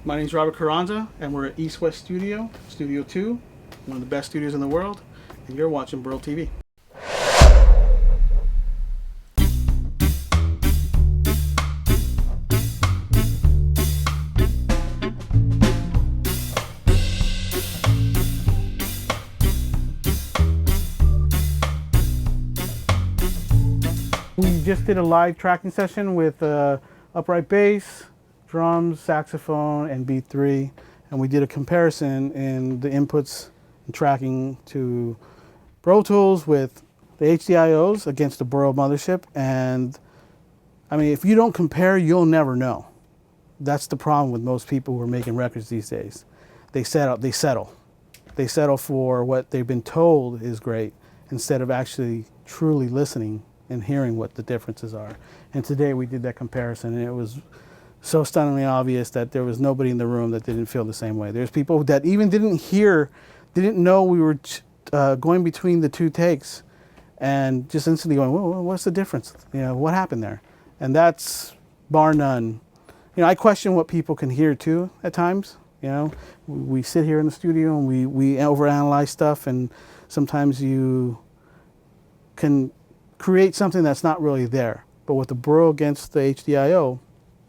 My name is Robert Carranza, and we're at EastWest Studio, Studio 2, one of the best studios in the world, and you're watching Burl TV. We just did a live tracking session with upright bass, drums, saxophone, and beat 3, and we did a comparison in the inputs and tracking to Pro Tools with the HDIOs against the Burl Mothership. And I mean, if you don't compare, you'll never know. That's the problem with most people who are making records these days. They settle for what they've been told is great instead of actually truly listening and hearing what the differences are. And today we did that comparison, and it was so stunningly obvious that there was nobody in the room that didn't feel the same way. There's people that even didn't know we were going between the two takes, and just instantly going, whoa, what's the difference? You know, what happened there? And that's bar none. You know, I question what people can hear too at times. You know, we sit here in the studio and we overanalyze stuff, and sometimes you can create something that's not really there. But with the Burl against the HDIO,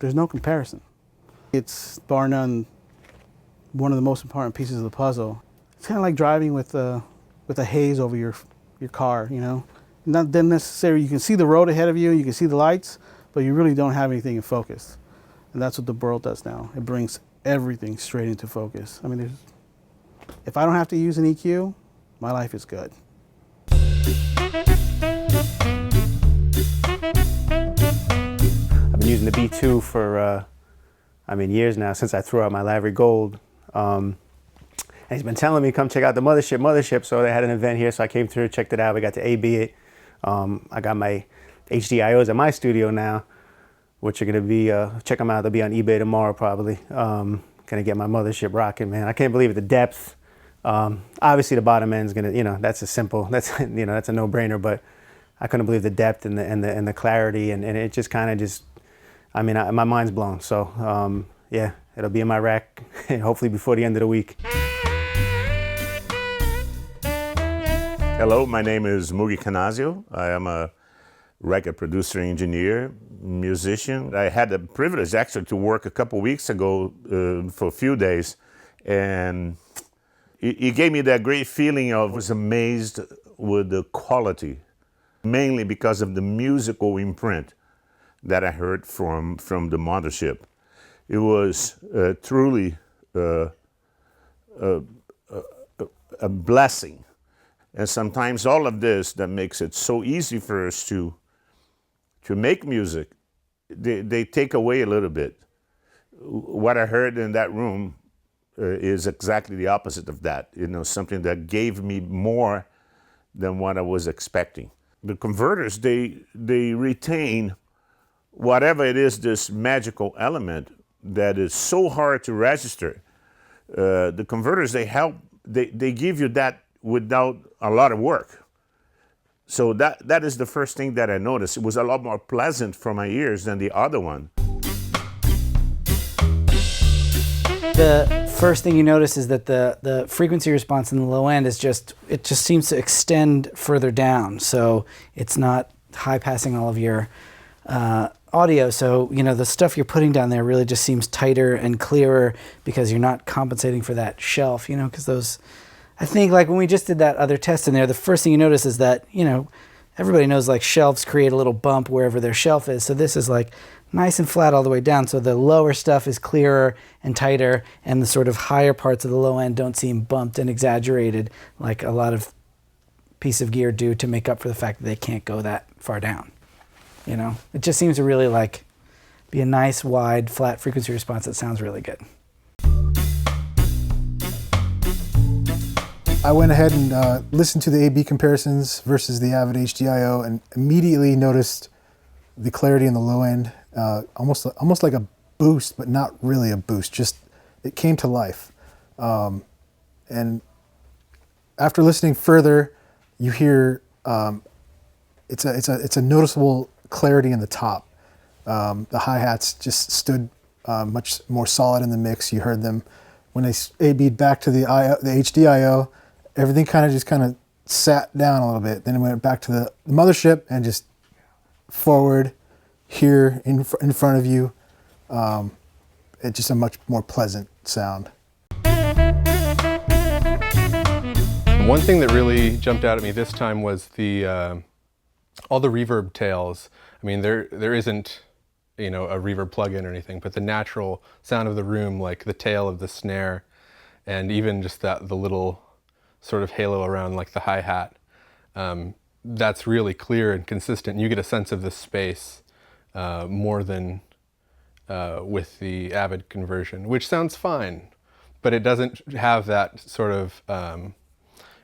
there's no comparison. It's bar none one of the most important pieces of the puzzle. It's kind of like driving with a haze over your car, you know. Not then necessarily, you can see the road ahead of you, you can see the lights, but you really don't have anything in focus. And that's what the Burl does now. It brings everything straight into focus. I mean, if I don't have to use an EQ, my life is good. I've been using the B2 for, years now, since I threw out my Lavery Gold. And he's been telling me, come check out the Mothership. So they had an event here, so I came through, checked it out. We got to A/B it. I got my HDIOs at my studio now, which are gonna be, check them out, they'll be on eBay tomorrow probably. Gonna get my Mothership rocking, man. I can't believe it, the depth. Obviously the bottom end's gonna, you know, that's a no-brainer, but I couldn't believe the depth and the clarity, and it just kind of my mind's blown. So yeah, it'll be in my rack hopefully before the end of the week. Hello, my name is Mugi Canazio. I am a record producer, engineer, musician. I had the privilege actually to work a couple weeks ago for a few days, and it gave me that great feeling of, I was amazed with the quality, mainly because of the musical imprint that I heard from the Mothership. It was truly a blessing. And sometimes all of this that makes it so easy for us to make music, they take away a little bit. What I heard in that room is exactly the opposite of that. You know, something that gave me more than what I was expecting. The converters, they retain whatever it is, this magical element that is so hard to register. The converters, they give you that without a lot of work. So that is the first thing that I noticed. It was a lot more pleasant for my ears than the other one. The first thing you notice is that the frequency response in the low end is just seems to extend further down. So it's not high passing all of your audio. So, you know, the stuff you're putting down there really just seems tighter and clearer because you're not compensating for that shelf, you know, because those, I think like when we just did that other test in there, the first thing you notice is that, you know, everybody knows like shelves create a little bump wherever their shelf is. So this is like nice and flat all the way down. So the lower stuff is clearer and tighter, and the sort of higher parts of the low end don't seem bumped and exaggerated like a lot of pieces of gear do to make up for the fact that they can't go that far down. You know, it just seems to really like be a nice wide flat frequency response that sounds really good. I went ahead and listened to the A/B comparisons versus the Avid HDIO, and immediately noticed the clarity in the low end, almost like a boost, but not really a boost. Just it came to life. And after listening further, you hear it's a noticeable clarity in the top. The hi-hats just stood much more solid in the mix. You heard them when they A-B'd back to the HDIO, everything kind of sat down a little bit. Then it went back to the Mothership and just forward here in front of you. It's just a much more pleasant sound. One thing that really jumped out at me this time was the all the reverb tails. I mean, there isn't, you know, a reverb plug-in or anything, but the natural sound of the room, like the tail of the snare, and even just the little sort of halo around like the hi-hat, that's really clear and consistent. You get a sense of the space more than with the Avid conversion, which sounds fine, but it doesn't have that sort of,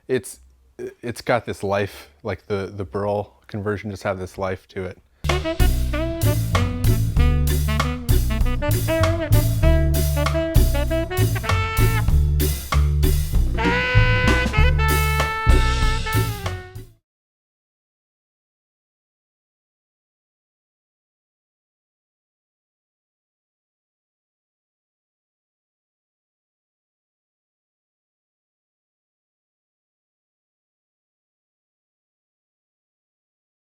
it's got this life, like the Burl conversion just have this life to it.